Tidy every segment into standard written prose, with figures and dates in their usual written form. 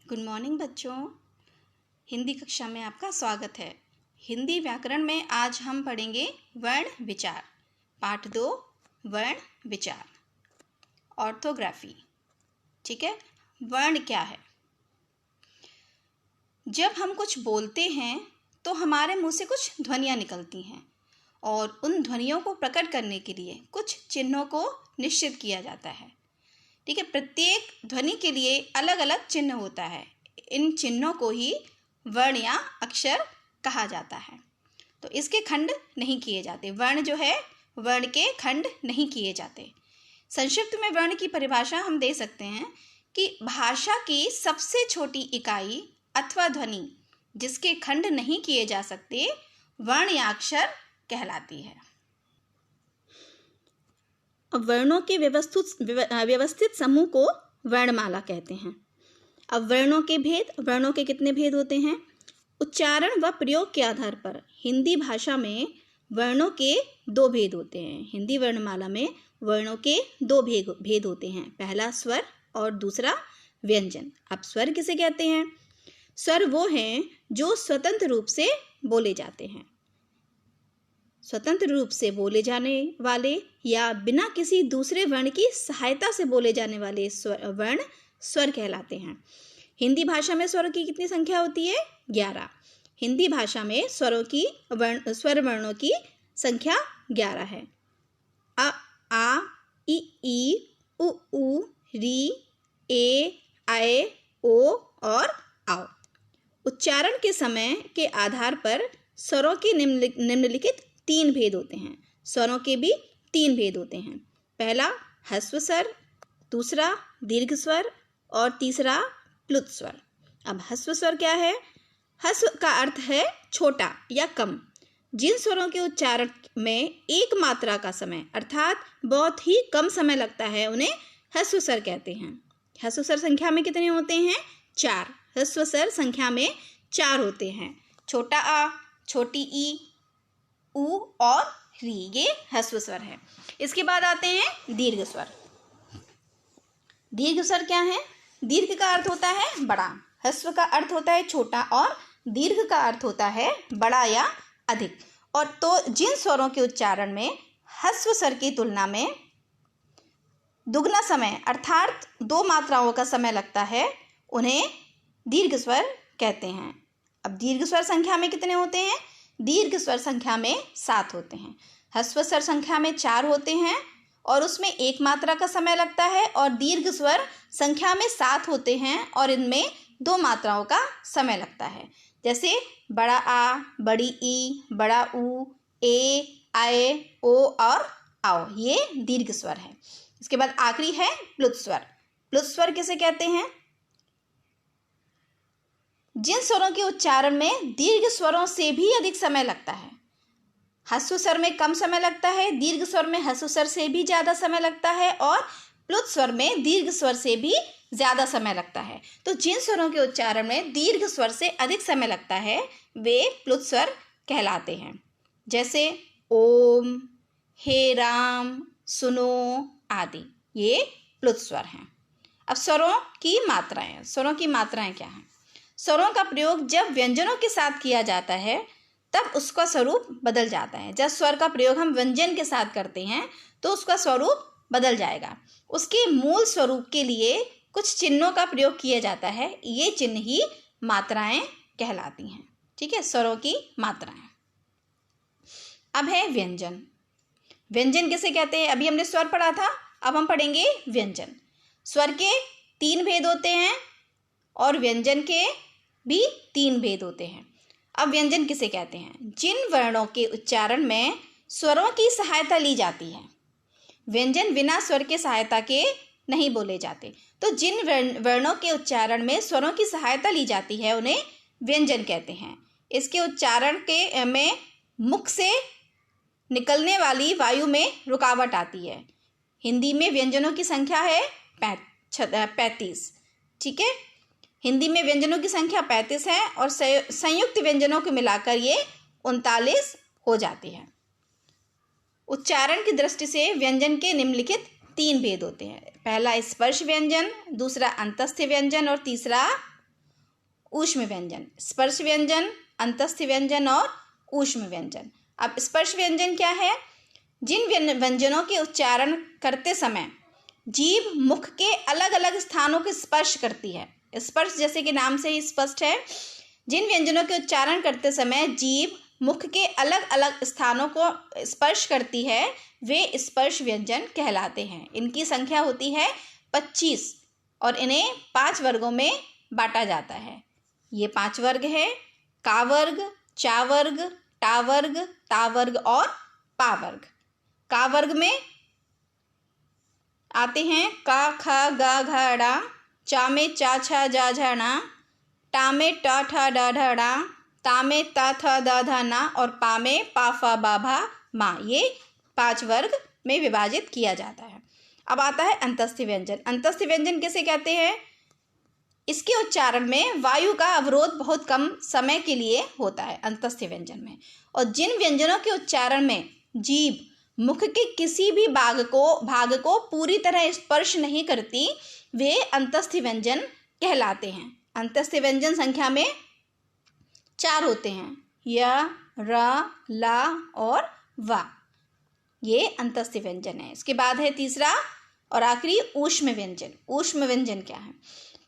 Good morning बच्चों। हिंदी कक्षा में आपका स्वागत है। हिंदी व्याकरण में आज हम पढ़ेंगे वर्ण विचार, पाठ 2 वर्ण विचार, ऑर्थोग्राफी। ठीक है, वर्ण क्या है? जब हम कुछ बोलते हैं तो हमारे मुंह से कुछ ध्वनियाँ निकलती हैं और उन ध्वनियों को प्रकट करने के लिए कुछ चिन्हों को निश्चित किया जाता है। ठीक है, प्रत्येक ध्वनि के लिए अलग अलग चिन्ह होता है। इन चिन्हों को ही वर्ण या अक्षर कहा जाता है। तो इसके खंड नहीं किए जाते। वर्ण जो है, वर्ण के खंड नहीं किए जाते। संक्षिप्त में वर्ण की परिभाषा हम दे सकते हैं कि भाषा की सबसे छोटी इकाई अथवा ध्वनि जिसके खंड नहीं किए जा सकते वर्ण या अक्षर कहलाती है। अब वर्णों के व्यवस्थित समूह को वर्णमाला कहते हैं। अब वर्णों के भेद, वर्णों के कितने भेद होते हैं? उच्चारण व प्रयोग के आधार पर हिंदी भाषा में वर्णों के 2 भेद होते हैं। हिंदी वर्णमाला में वर्णों के 2 भेद होते हैं। पहला स्वर और दूसरा व्यंजन। अब स्वर किसे कहते हैं? स्वर वो हैं जो स्वतंत्र रूप से बोले जाते हैं। स्वतंत्र रूप से बोले जाने वाले या बिना किसी दूसरे वर्ण की सहायता से बोले जाने वाले वर्ण स्वर कहलाते हैं। हिंदी भाषा में स्वरों की कितनी संख्या होती है? 11। हिंदी भाषा में स्वर वर्णों की संख्या 11 है। अ, आ, ई, उ, री, ए, आए, ओ और आओ। उच्चारण के समय के आधार पर स्वरों के निम्नलिखित 3 भेद होते हैं। स्वरों के भी 3 भेद होते हैं। पहला ह्रस्व स्वर, दूसरा दीर्घ स्वर और तीसरा प्लुत स्वर। अब ह्रस्व स्वर क्या है? ह्रस्व का अर्थ है छोटा या कम। जिन स्वरों के उच्चारण में एक मात्रा का समय अर्थात बहुत ही कम समय लगता है उन्हें ह्रस्व स्वर कहते हैं। ह्रस्व स्वर संख्या में कितने होते हैं? 4। ह्रस्व स्वर संख्या में 4 होते हैं। छोटा आ, छोटी ई, उ और री, ये ह्रस्व स्वर है। इसके बाद आते हैं दीर्घ स्वर। दीर्घ स्वर क्या है? दीर्घ का अर्थ होता है बड़ा, ह्रस्व का अर्थ होता है छोटा और दीर्घ का अर्थ होता है बड़ा या अधिक। और तो जिन स्वरों के उच्चारण में ह्रस्व स्वर की तुलना में दुगना समय अर्थात 2 मात्राओं का समय लगता है उन्हें दीर्घ स्वर कहते हैं। अब दीर्घ स्वर संख्या में कितने होते हैं? दीर्घ स्वर संख्या में 7 होते हैं। ह्रस्व स्वर संख्या में 4 होते हैं और उसमें 1 मात्रा का समय लगता है। और दीर्घ स्वर संख्या में 7 होते हैं और इनमें 2 मात्राओं का समय लगता है। जैसे बड़ा आ, बड़ी ई, बड़ा ऊ, ए, आए, ओ और आओ, ये दीर्घ स्वर है। इसके बाद आखिरी है प्लुत स्वर। प्लुत स्वर किसे कहते हैं? जिन स्वरों के उच्चारण में दीर्घ स्वरों से भी अधिक समय लगता है। ह्रस्व स्वर में कम समय लगता है, दीर्घ स्वर में ह्रस्व स्वर से भी ज़्यादा समय लगता है और प्लुत स्वर में दीर्घ स्वर से भी ज़्यादा समय लगता है। तो जिन स्वरों के उच्चारण में दीर्घ स्वर से अधिक समय लगता है वे प्लुत स्वर कहलाते हैं। जैसे ओम, हे राम, सुनो आदि, ये प्लुत स्वर हैं। अब स्वरों की मात्राएं। स्वरों की मात्राएं क्या हैं? स्वरों का प्रयोग जब व्यंजनों के साथ किया जाता है तब उसका स्वरूप बदल जाता है। जब स्वर का प्रयोग हम व्यंजन के साथ करते हैं तो उसका स्वरूप बदल जाएगा। उसके मूल स्वरूप के लिए कुछ चिन्हों का प्रयोग किया जाता है। ये चिन्ह ही मात्राएं कहलाती हैं। ठीक है, स्वरों की मात्राएं। अब है व्यंजन। व्यंजन किसे कहते हैं? अभी हमने स्वर पढ़ा था, अब हम पढ़ेंगे व्यंजन। स्वर के 3 भेद होते हैं और व्यंजन के भी 3 भेद होते हैं। अब व्यंजन किसे कहते हैं? जिन वर्णों के उच्चारण में स्वरों की सहायता ली जाती है। व्यंजन बिना स्वर के सहायता के नहीं बोले जाते। तो जिन वर्णों के उच्चारण में स्वरों की सहायता ली जाती है उन्हें व्यंजन कहते हैं। इसके उच्चारण के में मुख से निकलने वाली वायु में रुकावट आती है। हिंदी में व्यंजनों की संख्या है 35। ठीक है, हिंदी में व्यंजनों की संख्या 35 है और संयुक्त व्यंजनों को मिलाकर ये 39 हो जाती है। उच्चारण की दृष्टि से व्यंजन के निम्नलिखित 3 भेद होते हैं। पहला स्पर्श व्यंजन, दूसरा अंतस्थ व्यंजन और तीसरा ऊष्म व्यंजन। स्पर्श व्यंजन, अंतस्थ व्यंजन और ऊष्म व्यंजन। अब स्पर्श व्यंजन क्या है? जिन व्यंजनों के उच्चारण करते समय जीभ मुख के अलग अलग स्थानों को स्पर्श करती है। स्पर्श जैसे कि नाम से ही स्पष्ट है, जिन व्यंजनों के उच्चारण करते समय जीभ मुख के अलग अलग स्थानों को स्पर्श करती है वे स्पर्श व्यंजन कहलाते हैं। इनकी संख्या होती है 25 और इन्हें 5 वर्गों में बांटा जाता है। ये 5 वर्ग है: का वर्ग, चा वर्ग, टा वर्ग, ता वर्ग और पा वर्ग। का वर्ग में आते हैं का, ख, ग, घ, ड़ा। चा में चा, छा, जा, झा, णा। टा में ट, ठ, ड, ढ, ड़ा। ता में त, थ, द, ध, ना और पा में पा, फ, बा, भा, मा। ये 5 वर्ग में विभाजित किया जाता है। अब आता है अंतस्थ व्यंजन। अंतस्थ व्यंजन किसे कहते हैं? इसके उच्चारण में वायु का अवरोध बहुत कम समय के लिए होता है अंतस्थ व्यंजन में। और जिन व्यंजनों के उच्चारण में जीभ मुख के किसी भी भाग को पूरी तरह स्पर्श नहीं करती वे अंतस्थ व्यंजन कहलाते हैं। अंतस्थ व्यंजन संख्या में 4 होते हैं: य, र, ला और वा। ये अंतस्थ व्यंजन है। इसके बाद है तीसरा और आखिरी ऊष्म व्यंजन। ऊष्म व्यंजन क्या है?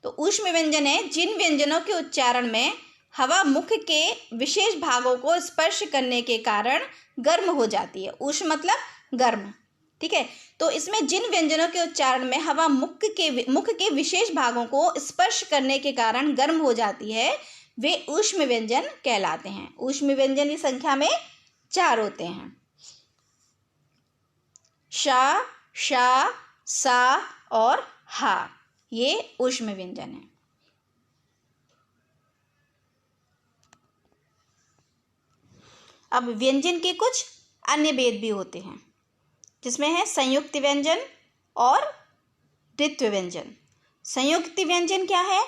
तो ऊष्म व्यंजन है जिन व्यंजनों के उच्चारण में हवा मुख के विशेष भागों को स्पर्श करने के कारण गर्म हो जाती है। ऊष्म मतलब गर्म, ठीक है। तो इसमें जिन व्यंजनों के उच्चारण में हवा मुख के विशेष भागों को स्पर्श करने के कारण गर्म हो जाती है वे ऊष्म व्यंजन कहलाते हैं। ऊष्म व्यंजन की संख्या में 4 होते हैं: शा, शा, सा और हा। ये ऊष्म व्यंजन है। अब व्यंजन के कुछ अन्य भेद भी होते हैं जिसमें है संयुक्त व्यंजन और द्वित्व व्यंजन। संयुक्त व्यंजन क्या है?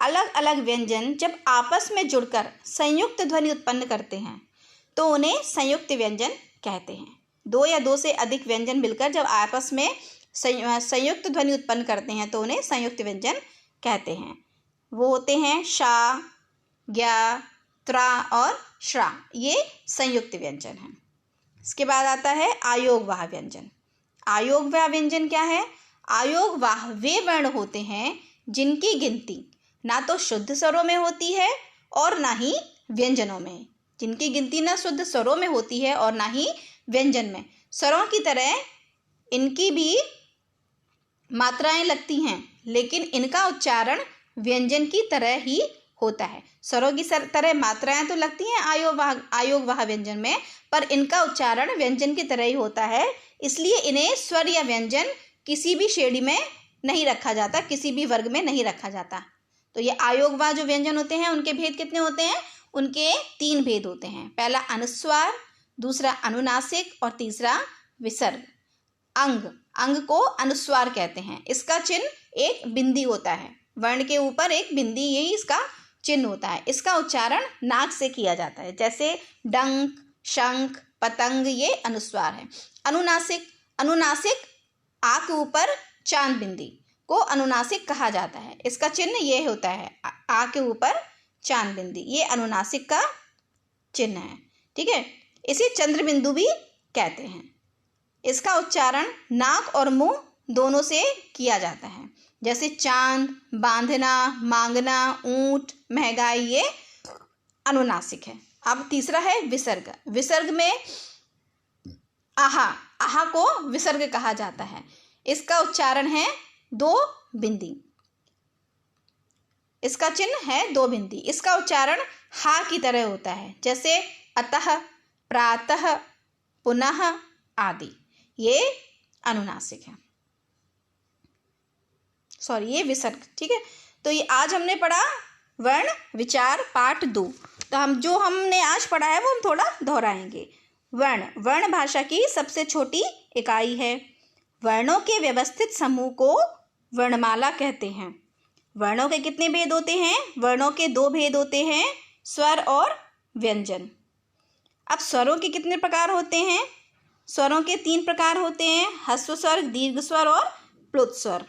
अलग अलग व्यंजन जब आपस में जुड़कर संयुक्त ध्वनि उत्पन्न करते हैं तो उन्हें संयुक्त व्यंजन कहते हैं। 2 या 2 से अधिक व्यंजन मिलकर जब आपस में संयुक्त ध्वनि उत्पन्न करते हैं तो उन्हें संयुक्त व्यंजन कहते हैं। वो होते हैं शा, ज्ञा, त्रा और श्रा। ये संयुक्त व्यंजन है। इसके बाद आता है आयोगवाह व्यंजन। आयोगवाह व्यंजन क्या है? आयोगवाह वे वर्ण होते हैं जिनकी गिनती ना तो शुद्ध स्वरों में होती है और ना ही व्यंजनों में। जिनकी गिनती ना शुद्ध स्वरों में होती है और ना ही व्यंजन में। स्वरों की तरह इनकी भी मात्राएं लगती हैं लेकिन इनका उच्चारण व्यंजन की तरह ही होता है। स्वरों की तरह मात्राएं तो लगती हैं आयोगवाह व्यंजन में, पर इनका उच्चारण व्यंजन की तरह ही होता है। इसलिए इन्हें स्वर या व्यंजन किसी भी श्रेणी में नहीं रखा जाता, किसी भी वर्ग में नहीं रखा जाता। तो ये आयोगवाह जो व्यंजन होते हैं उनके भेद कितने होते हैं? उनके 3 भेद होते हैं। पहला अनुस्वार, दूसरा अनुनासिक और तीसरा विसर्ग। अंग को अनुस्वार कहते हैं। इसका चिन्ह एक बिंदी होता है, वर्ण के ऊपर एक बिंदी, यही इसका चिन्ह होता है। इसका उच्चारण नाक से किया जाता है, जैसे डंक, शंख, पतंग, ये अनुस्वार है। अनुनासिक आ के ऊपर चांद बिंदी को अनुनासिक कहा जाता है। इसका चिन्ह ये होता है, आ के ऊपर चांद बिंदी, ये अनुनासिक का चिन्ह है, ठीक है। इसे चंद्र बिंदु भी कहते हैं। इसका उच्चारण नाक और मुंह दोनों से किया जाता है, जैसे चांद, बांधना, मांगना, ऊंट, महंगाई, ये अनुनासिक है। अब तीसरा है विसर्ग। विसर्ग में आहा को विसर्ग कहा जाता है। इसका उच्चारण है 2 बिंदी, इसका चिन्ह है 2 बिंदी। इसका उच्चारण हा की तरह होता है, जैसे अतः, प्रातः, पुनः आदि। ये अनुनासिक है, ये विसर्ग, ठीक है। तो ये आज हमने पढ़ा वर्ण विचार पाठ 2। तो हमने आज पढ़ा है वो हम थोड़ा दोहराएंगे। वर्ण भाषा की सबसे छोटी इकाई है। वर्णों के व्यवस्थित समूह को वर्णमाला कहते हैं। वर्णों के कितने भेद होते हैं? वर्णों के 2 भेद होते हैं, स्वर और व्यंजन। अब स्वरों के कितने प्रकार होते हैं? स्वरों के 3 प्रकार होते हैं, ह्रस्व स्वर, दीर्घ स्वर और प्लुत स्वर।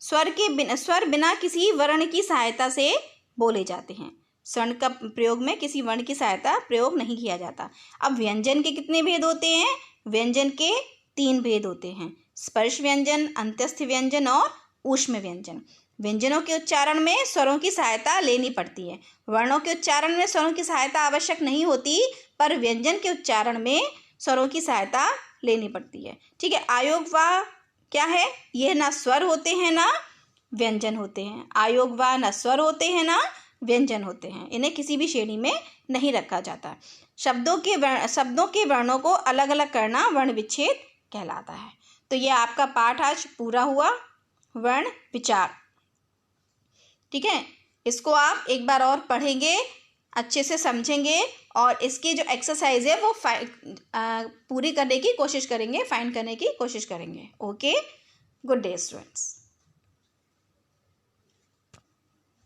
स्वर बिना किसी वर्ण की सहायता से बोले जाते हैं। स्वर्ण का प्रयोग में किसी वर्ण की सहायता प्रयोग नहीं किया जाता। अब व्यंजन के कितने भेद होते हैं? व्यंजन के 3 भेद होते हैं, स्पर्श व्यंजन, अंत्यस्थ व्यंजन और ऊष्म व्यंजन। व्यंजनों के उच्चारण में स्वरों की सहायता लेनी पड़ती है। वर्णों के उच्चारण में स्वरों की सहायता आवश्यक नहीं होती, पर व्यंजन के उच्चारण में स्वरों की सहायता लेनी पड़ती है। ठीक है। आयोग व क्या है? यह ना स्वर होते हैं ना व्यंजन होते हैं। आयोग व ना स्वर होते हैं ना व्यंजन होते हैं। इन्हें किसी भी श्रेणी में नहीं रखा जाता। शब्दों के वर्णों को अलग अलग करना वर्ण विच्छेद कहलाता है। तो यह आपका पाठ आज पूरा हुआ, वर्ण विचार। ठीक है। इसको आप एक बार और पढ़ेंगे, अच्छे से समझेंगे और इसकी जो एक्सरसाइज है वो पूरी करने की कोशिश करेंगे, फाइंड करने की कोशिश करेंगे। Okay, good day students.